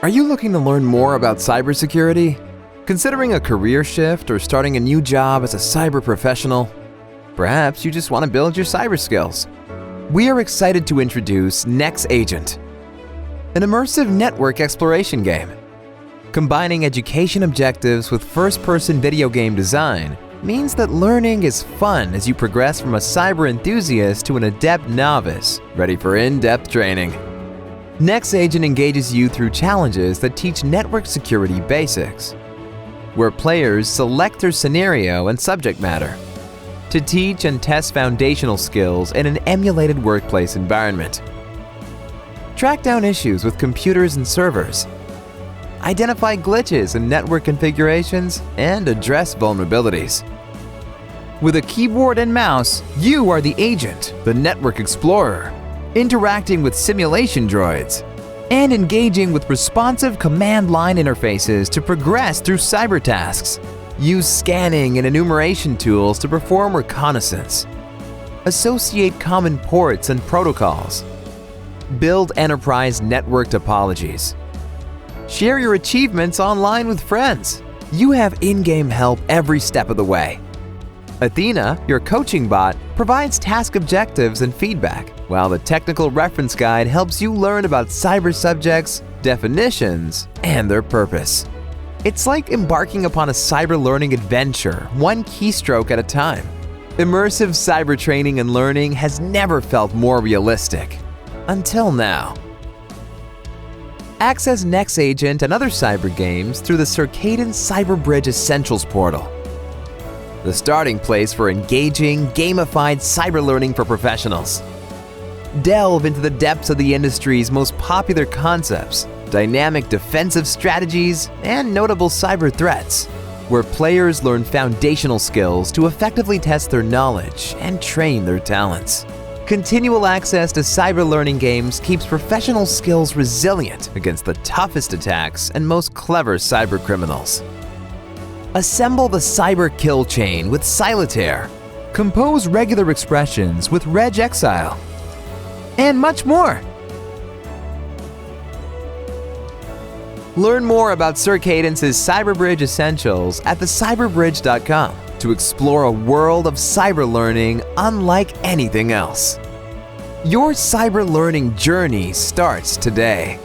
Are you looking to learn more about cybersecurity? Considering a career shift or starting a new job as a cyber professional? Perhaps you just want to build your cyber skills. We are excited to introduce NexAgent, an immersive network exploration game. Combining education objectives with first-person video game design means that learning is fun as you progress from a cyber enthusiast to an adept novice, ready for in-depth training. NexAgent engages you through challenges that teach network security basics, where players select their scenario and subject matter to teach and test foundational skills in an emulated workplace environment. Track down issues with computers and servers, identify glitches in network configurations, and address vulnerabilities. With a keyboard and mouse, you are the agent, the network explorer, interacting with simulation droids, and engaging with responsive command line interfaces to progress through cyber tasks. Use scanning and enumeration tools to perform reconnaissance. Associate common ports and protocols. Build enterprise network topologies. Share your achievements online with friends. You have in-game help every step of the way. Athena, your coaching bot, provides task objectives and feedback, while the technical reference guide helps you learn about cyber subjects, definitions, and their purpose. It's like embarking upon a cyber learning adventure, one keystroke at a time. Immersive cyber training and learning has never felt more realistic. Until now. Access NexAgent and other cyber games through the Circadence CyberBridge Essentials portal, the starting place for engaging, gamified cyber learning for professionals. Delve into the depths of the industry's most popular concepts, dynamic defensive strategies, and notable cyber threats, where players learn foundational skills to effectively test their knowledge and train their talents. Continual access to cyber learning games keeps professional skills resilient against the toughest attacks and most clever cyber criminals. Assemble the cyber kill chain with Solitaire. Compose regular expressions with regexile. And much more. Learn more about Circadence's CyberBridge Essentials at thecyberbridge.com to explore a world of cyber learning unlike anything else. Your cyber learning journey starts today.